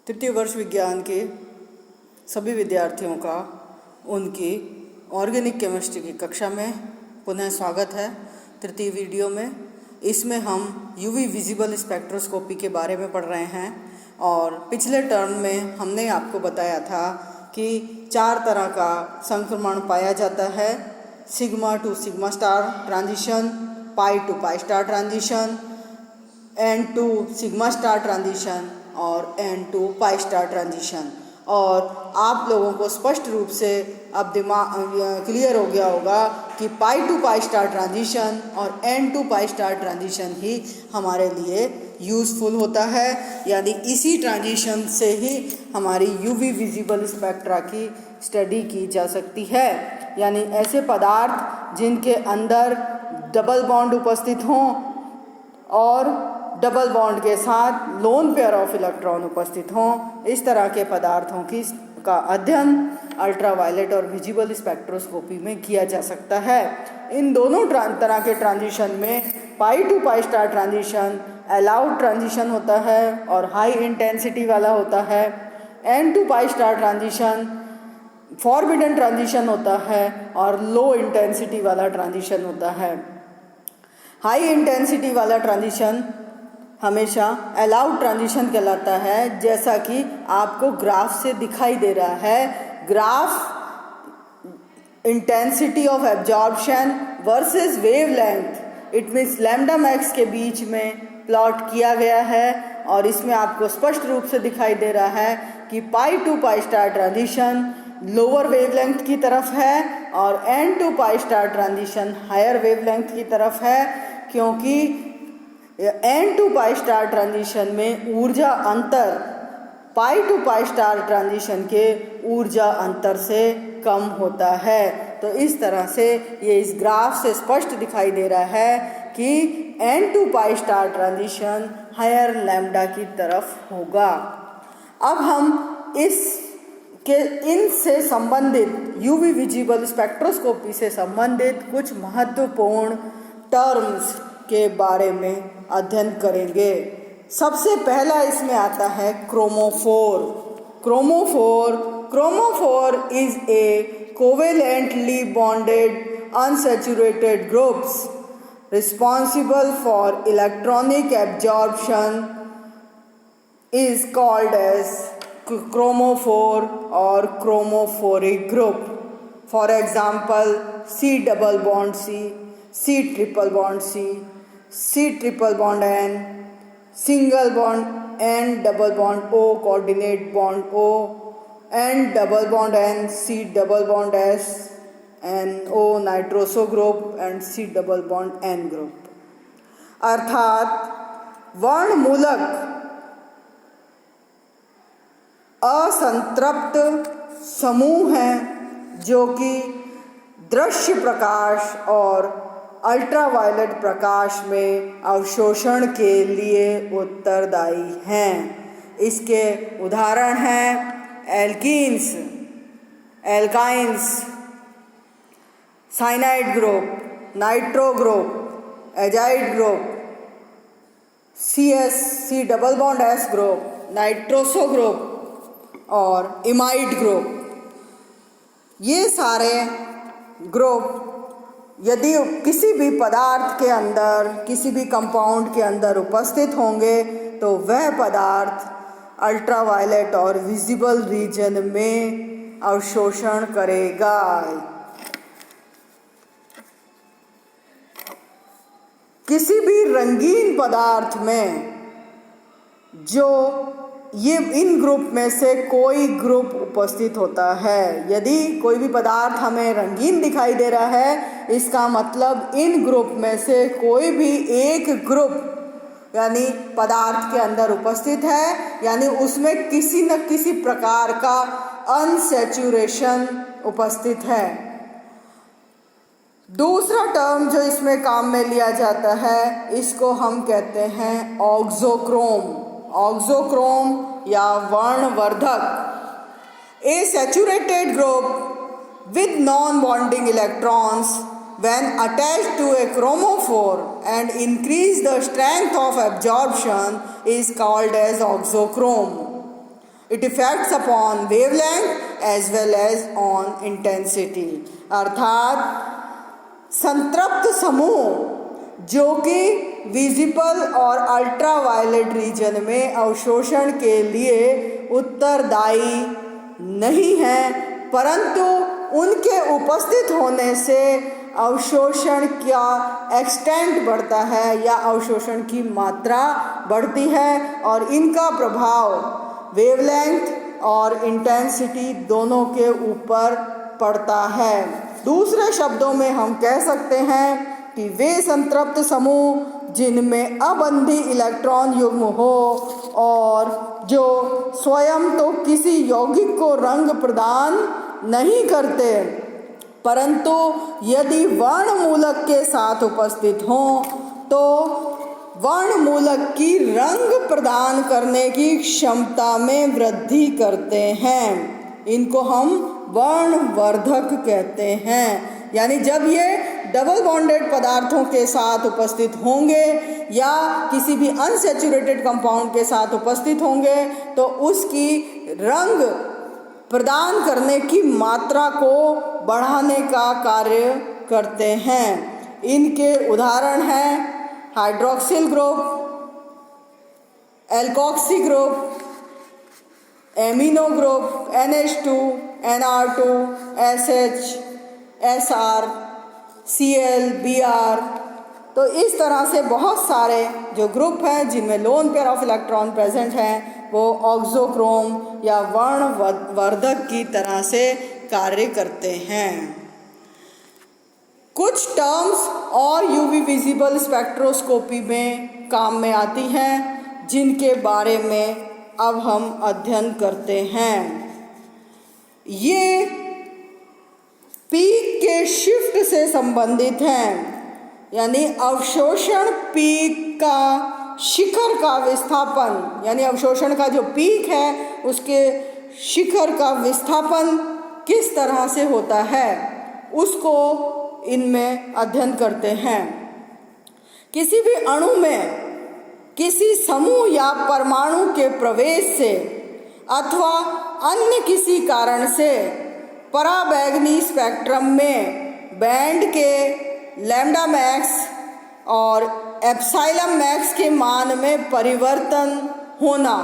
तृतीय वर्ष विज्ञान के सभी विद्यार्थियों का उनकी ऑर्गेनिक केमिस्ट्री की कक्षा में पुनः स्वागत है। तृतीय वीडियो में इसमें हम यूवी विजिबल स्पेक्ट्रोस्कोपी के बारे में पढ़ रहे हैं और पिछले टर्म में हमने आपको बताया था कि 4 तरह का संक्रमण पाया जाता है। Sigma to sigma star transition, pi to pi star transition, n to sigma star transition और n to pi star transition. और आप लोगों को स्पष्ट रूप से अब दिमाग क्लियर हो गया होगा कि pi to pi star transition और n to pi star transition ही हमारे लिए यूज़फुल होता है। यानी इसी ट्रांजिशन से ही हमारी यूवी विजिबल स्पेक्ट्रा की स्टडी की जा सकती है। यानी ऐसे पदार्थ जिनके अंदर डबल बॉन्ड उपस्थित हों और डबल बॉन्ड के साथ लोन पेयर ऑफ इलेक्ट्रॉन उपस्थित हों, इस तरह के पदार्थों का अध्ययन अल्ट्रावायलेट और विजिबल स्पेक्ट्रोस्कोपी में किया जा सकता है। इन दोनों तरह के ट्रांजिशन में pi to pi star transition allowed transition होता है और हाई इंटेंसिटी वाला होता है। N to pi star transition forbidden transition होता है और लो इंटेंसिटी वाला ट्रांजिशन होता है। हाई इंटेंसिटी वाला ट्रांजिशन हमेशा अलाउड ट्रांजिशन कहलाता है, जैसा कि आपको ग्राफ से दिखाई दे रहा है। Graph intensity of absorption versus wavelength, it means lambda max के बीच में प्लॉट किया गया है और इसमें आपको स्पष्ट रूप से दिखाई दे रहा है कि pi to pi star transition lower wavelength की तरफ है और n to pi star transition higher wavelength की तरफ है, क्योंकि n to pi star transition में ऊर्जा अंतर pi to pi star transition के ऊर्जा अंतर से कम होता है। तो इस तरह से ये इस ग्राफ से स्पष्ट दिखाई दे रहा है कि n to pi star transition higher lambda की तरफ होगा। अब हम इनसे संबंधित यूवी विजिबल स्पेक्ट्रोस्कोपी से संबंधित कुछ महत्वपूर्ण टर्म्स के बारे में अध्ययन करेंगे। सबसे पहला इसमें आता है chromophore. Chromophore is a covalently bonded unsaturated groups responsible for electronic absorption is called as chromophore or chromophoриc group. For example, C double bond C, C triple bond C, C triple bond N, single bond N double bond O, coordinate bond O, N double bond N, C double bond S, N O nitroso group and C double bond N group. अर्थात वर्णमूलक असंतृप्त समूह हैं जो कि दृश्य प्रकाश और ultraviolet प्रकाश में अवशोषण के लिए उत्तरदायी हैं। इसके उदाहरण हैं alkenes, alkynes, cyanide group, nitro group, azide group, C double bond S group, nitroso group और इमाइड ग्रुप। ये सारे ग्रुप यदि किसी भी पदार्थ के अंदर, किसी भी कंपाउंड के अंदर उपस्थित होंगे तो वह पदार्थ अल्ट्रावायलेट और विजिबल रीजन में अवशोषण करेगा। किसी भी रंगीन पदार्थ में जो ये इन ग्रुप में से कोई ग्रुप उपस्थित होता है, यदि कोई भी पदार्थ हमें रंगीन दिखाई दे रहा है, इसका मतलब इन ग्रुप में से कोई भी एक ग्रुप यानी पदार्थ के अंदर उपस्थित है, यानी उसमें किसी न किसी प्रकार का अनसैचुरेशन उपस्थित है। दूसरा टर्म जो इसमें काम में लिया जाता है, इसको हम कहते हैं ऑक्सोक्रोम। ऑक्सोक्रोम या वर्णवर्धक। A saturated group with non bonding electrons when attached to a chromophore and increase the strength of absorption is called as oxochrome. It effects upon wavelength as well as on intensity. अर्थात संतृप्त समूह जो कि visible और ultraviolet reason में अवशोषण के लिए उत्तरदायी नहीं है, परंतु उनके उपस्थित होने से अवशोषण का एक्सटेंट बढ़ता है या अवशोषण की मात्रा बढ़ती है और इनका प्रभाव वेवलेंथ और इंटेंसिटी दोनों के ऊपर पड़ता है। दूसरे शब्दों में हम कह सकते हैं कि वे संतृप्त समूह जिनमें अबंधी इलेक्ट्रॉन युग्म हो और जो स्वयं तो किसी यौगिक को रंग प्रदान नहीं करते, परंतु यदि वर्णमूलक के साथ उपस्थित हों तो वर्णमूलक की रंग प्रदान करने की क्षमता में वृद्धि करते हैं। इनको हम वर्णवर्धक कहते हैं। यानी जब ये डबल बॉन्डेड पदार्थों के साथ उपस्थित होंगे या किसी भी अनसैचुरेटेड कंपाउंड के साथ उपस्थित होंगे तो उसकी रंग प्रदान करने की मात्रा को बढ़ाने का कार्य करते हैं। इनके उदाहरण हैं hydroxyl group, alkoxy group, amino group, NH2, NR2, SH, SR, Cl, Br। तो इस तरह से बहुत सारे जो ग्रुप हैं जिनमें lone pair of electron present हैं वो ऑक्सोक्रोम या वर्णवर्धक की तरह से कार्य करते हैं। कुछ टर्म्स और यूवी विजिबल स्पेक्ट्रोस्कोपी में काम में आती हैं जिनके बारे में अब हम अध्ययन करते हैं। ये पीक के शिफ्ट से संबंधित हैं, यानी अवशोषण पीक का शिखर का विस्थापन, यानी अवशोषण का जो पीक है उसके शिखर का विस्थापन किस तरह से होता है उसको इनमें अध्ययन करते हैं। किसी भी अणु में किसी समूह या परमाणु के प्रवेश से अथवा अन्य किसी कारण से पराबैंगनी स्पेक्ट्रम में बैंड के लैम्डा मैक्स और एप्सिलॉन मैक्स के मान में परिवर्तन होना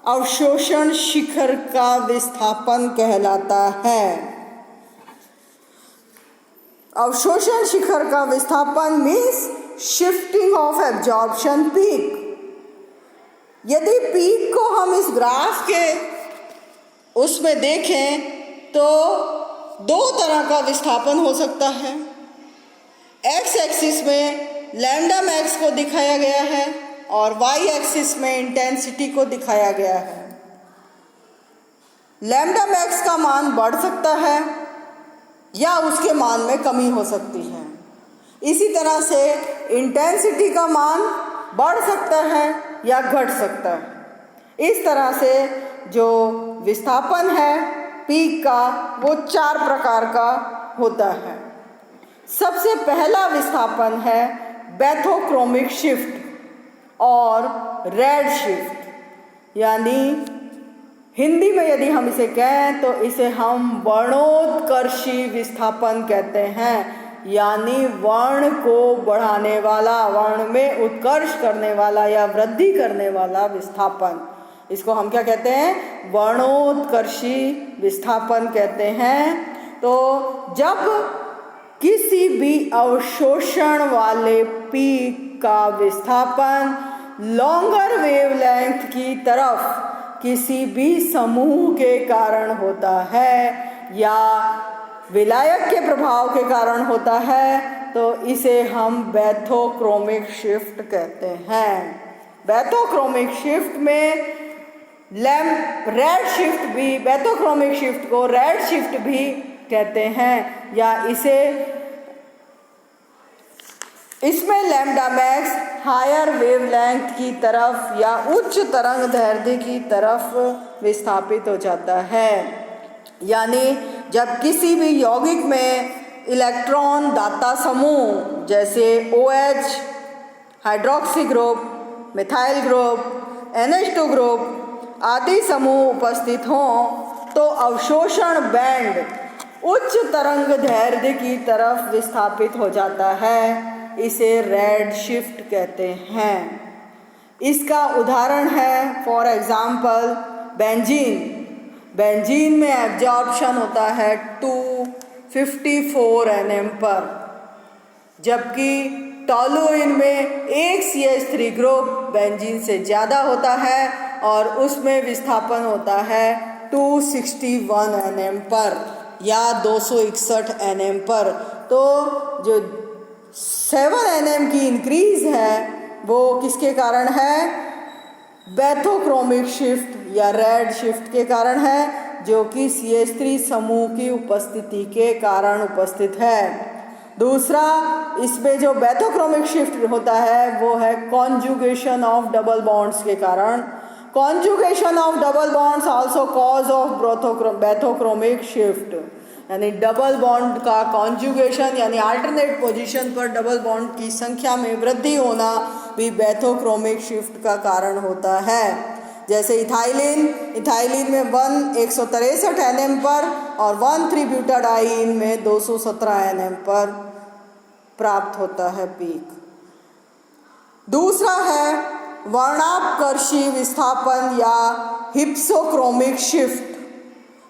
अवशोषण शिखर का विस्थापन कहलाता है। अवशोषण शिखर का विस्थापन means shifting of absorption peak. यदि पीक को हम इस ग्राफ के उसमें देखें तो दो तरह का विस्थापन हो सकता है। एक्स एक्सिस में लैम्डा मैक्स को दिखाया गया है और वाई एक्सिस में इंटेंसिटी को दिखाया गया है। लैम्डा मैक्स का मान बढ़ सकता है या उसके मान में कमी हो सकती है। इसी तरह से इंटेंसिटी का मान बढ़ सकता है या घट सकता है। इस तरह से जो विस्थापन है पीक का वो 4 प्रकार का होता है। सबसे पहला विस्थापन है बैथोक्रोमिक शिफ्ट और रेड शिफ्ट, यानी हिंदी में यदि हम इसे कहें तो इसे हम वर्णोत्कर्षी विस्थापन कहते हैं, यानी वर्ण को बढ़ाने वाला, वर्ण में उत्कर्ष करने वाला या वृद्धि करने वाला विस्थापन। इसको हम क्या कहते हैं? वर्णोत्कर्षी विस्थापन कहते हैं। तो जब किसी भी अवशोषण वाले पीक का विस्थापन लॉन्गर वेवलेंथ की तरफ किसी भी समूह के कारण होता है या विलायक के प्रभाव के कारण होता है तो इसे हम बैथोक्रोमिक शिफ्ट कहते हैं। बैथोक्रोमिक शिफ्ट में रेड शिफ्ट भी, बैथोक्रोमिक शिफ्ट को रेड शिफ्ट भी कहते हैं, या इसमें लैम्डा मैक्स हायर वेवलेंथ की तरफ या उच्च तरंग दैर्ध्य की तरफ विस्थापित हो जाता है। यानी जब किसी भी यौगिक में इलेक्ट्रॉन दाता समूह जैसे OH, hydroxy group, methyl group, NH2 group आदि समूह उपस्थित हों तो अवशोषण बैंड उच्च तरंग दैर्ध्य की तरफ विस्थापित हो जाता है। इसे रेड शिफ्ट कहते हैं। इसका उदाहरण है फॉर एग्जाम्पल बेंजीन। बेंजीन में एब्जॉर्प्शन होता है 254 nm पर, जबकि टॉलुइन में एक CH3 ग्रुप बेंजीन से ज़्यादा होता है और उसमें विस्थापन होता है 261 nm पर या 261 nm पर। तो जो 7 nm की इंक्रीज है वो किसके कारण है? बैथोक्रोमिक शिफ्ट या रेड शिफ्ट के कारण है, जो कि CH3 समूह की उपस्थिति के कारण उपस्थित है। दूसरा, इसमें जो बैथोक्रोमिक शिफ्ट होता है वो है कॉन्जुगेशन ऑफ डबल बॉन्ड्स के कारण। Conjugation of double bonds also cause of bathochromic shift, यानी डबल बॉन्ड का कॉन्जुगेशन यानी अल्टरनेट पोजीशन पर डबल बॉन्ड की संख्या में वृद्धि होना भी बैथोक्रोमिक शिफ्ट का कारण होता है। जैसे इथाइलिन में 163 nm पर और 1,3-ब्यूटाडाइन में 217 nm पर प्राप्त होता है पीक। दूसरा है वर्णापकर्षी विस्थापन या हिप्सोक्रोमिक शिफ्ट।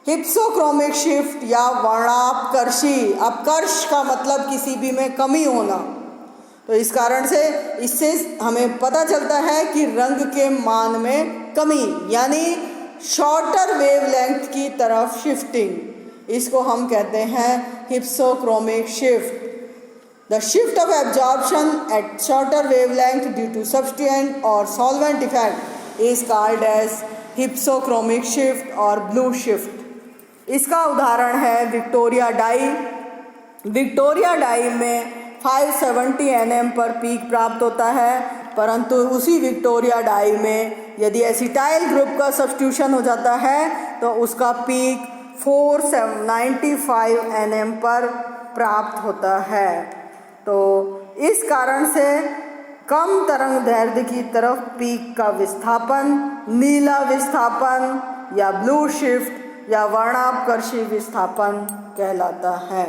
हिप्सोक्रोमिक शिफ्ट या वर्णापकर्षी, अपकर्ष का मतलब किसी भी में कमी होना। तो इस कारण से इससे हमें पता चलता है कि रंग के मान में कमी यानी शॉर्टर वेवलेंथ की तरफ शिफ्टिंग, इसको हम कहते हैं hypsochromic shift. The shift of absorption at shorter wavelength due to substituent और solvent effect is called as hypsochromic shift और ब्लू शिफ्ट। इसका उदाहरण है विक्टोरिया डाई। विक्टोरिया डाई में 570 nm पर पीक प्राप्त होता है, परंतु उसी विक्टोरिया डाई में यदि एसिटाइल ग्रुप का सब्स्टिट्यूशन हो जाता है तो उसका पीक 495 nm पर प्राप्त होता है। तो इस कारण से कम तरंग दैर्ध्य की तरफ पीक का विस्थापन नीला विस्थापन या ब्लू शिफ्ट या वर्णापकर्षी विस्थापन कहलाता है।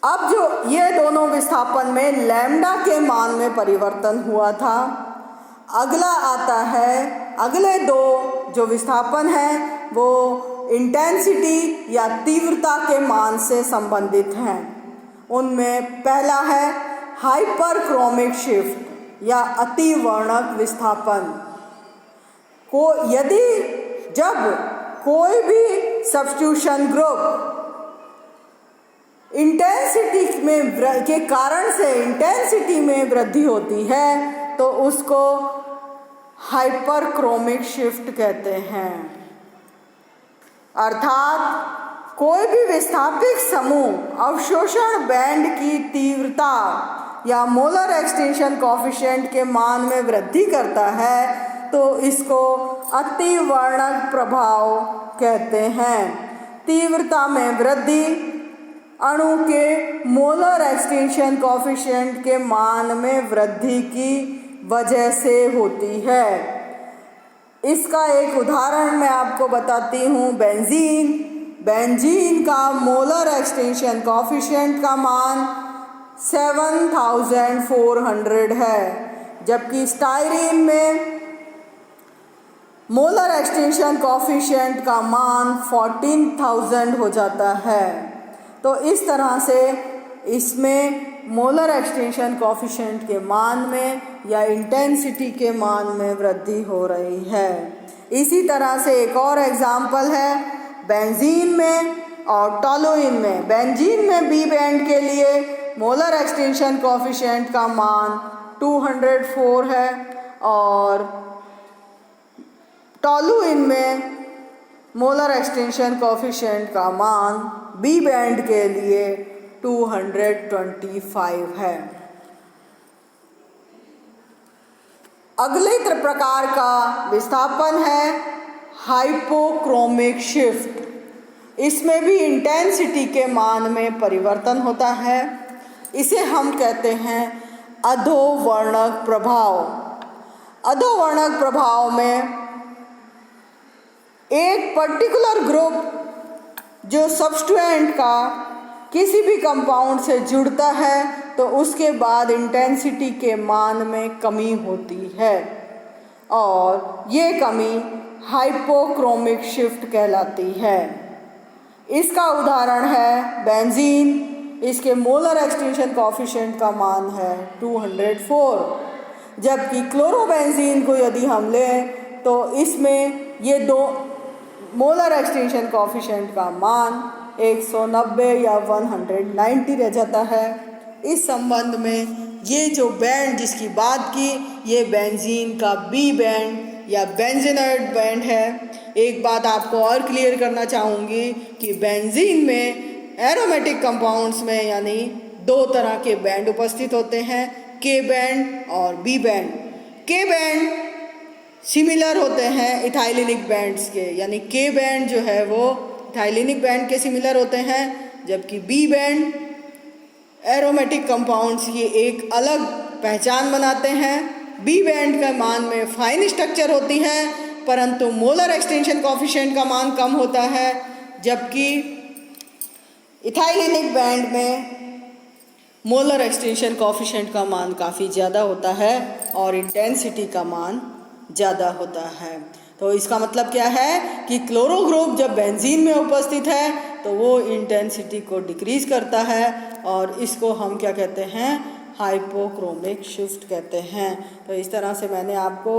अब जो ये दोनों विस्थापन में लैम्डा के मान में परिवर्तन हुआ था, अगला आता है, अगले दो जो विस्थापन हैं वो इंटेंसिटी या तीव्रता के मान से संबंधित हैं। उनमें पहला है हाइपरक्रोमिक शिफ्ट या अतिवर्णक विस्थापन। यदि जब कोई भी सब्स्टिट्यूशन ग्रुप इंटेंसिटी में के कारण से इंटेंसिटी में वृद्धि होती है तो उसको हाइपरक्रोमिक शिफ्ट कहते हैं। अर्थात कोई भी विस्थापित समूह अवशोषण बैंड की तीव्रता या मोलर एक्सटेंशन कॉफिशिएंट के मान में वृद्धि करता है तो इसको अतिवर्णक प्रभाव कहते हैं। तीव्रता में वृद्धि अणु के मोलर एक्सटेंशन कॉफिशिएंट के मान में वृद्धि की वजह से होती है। इसका एक उदाहरण मैं आपको बताती हूँ, बेंजीन। बेंजीन का मोलर एक्सटेंशन कॉफिशिएंट का मान 7400 है, जबकि स्टाइरीन में मोलर एक्सटेंशन कॉफिशिएंट का मान 14000 हो जाता है। तो इस तरह से इसमें मोलर एक्सटेंशन कॉफिशिएंट के मान में या इंटेंसिटी के मान में वृद्धि हो रही है। इसी तरह से एक और एग्जाम्पल है बेंजीन में और टॉलुइन में। बेंजीन में बी बैंड के लिए मोलर एक्सटेंशन कॉफिशिएंट का मान 204 है और टॉलुइन में मोलर एक्सटेंशन कॉफिशिएंट का मान बी बैंड के लिए 225 है। अगले प्रकार का विस्थापन है हाइपोक्रोमिक शिफ्ट। इसमें भी इंटेंसिटी के मान में परिवर्तन होता है। इसे हम कहते हैं अधोवर्णक प्रभाव। अधोवर्णक प्रभाव में एक पर्टिकुलर ग्रुप जो सब्स्टिट्यूएंट का किसी भी कंपाउंड से जुड़ता है तो उसके बाद इंटेंसिटी के मान में कमी होती है और ये कमी हाइपोक्रोमिक शिफ्ट कहलाती है। इसका उदाहरण है बेंजीन। इसके मोलर एक्सटिंक्शन कोएफिशिएंट का मान है 204, जबकि क्लोरोबेंजीन को यदि हम लें तो इसमें ये दो मोलर एक्सटिंक्शन कोएफिशिएंट का मान 190 या 190 रह जाता है। इस संबंध में ये जो बैंड जिसकी बात की, ये बेंजीन का बी बैंड या बेंजीनॉइड बैंड है। एक बात आपको और क्लियर करना चाहूँगी कि बेंजीन में एरोमेटिक कंपाउंड्स में यानी दो तरह के बैंड उपस्थित होते हैं, के बैंड और बी बैंड। के बैंड सिमिलर होते हैं इथाइलिनिक बैंड्स के, यानी के बैंड जो है वो इथाइलिनिक बैंड के सिमिलर होते हैं, जबकि बी बैंड एरोमेटिक कंपाउंड्स की एक अलग पहचान बनाते हैं। बी बैंड का मान में फाइन स्ट्रक्चर होती है परंतु मोलर एक्सटेंशन कोएफिशिएंट का मान कम होता है, जबकि इथाइलिनिक बैंड में मोलर एक्सटेंशन कोएफिशिएंट का मान काफ़ी ज़्यादा होता है और इंटेंसिटी का मान ज़्यादा होता है। तो इसका मतलब क्या है कि क्लोरो ग्रुप जब बेंजीन में उपस्थित है तो वो इंटेंसिटी को डिक्रीज करता है और इसको हम क्या कहते हैं, हाइपोक्रोमिक शिफ्ट कहते हैं। तो इस तरह से मैंने आपको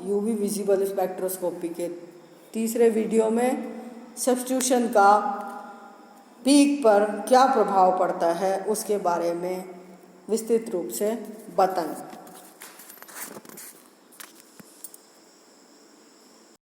यूवी विजिबल स्पेक्ट्रोस्कोपी के तीसरे वीडियो में सब्स्टिट्यूशन का पीक पर क्या प्रभाव पड़ता है उसके बारे में विस्तृत रूप से बताएं।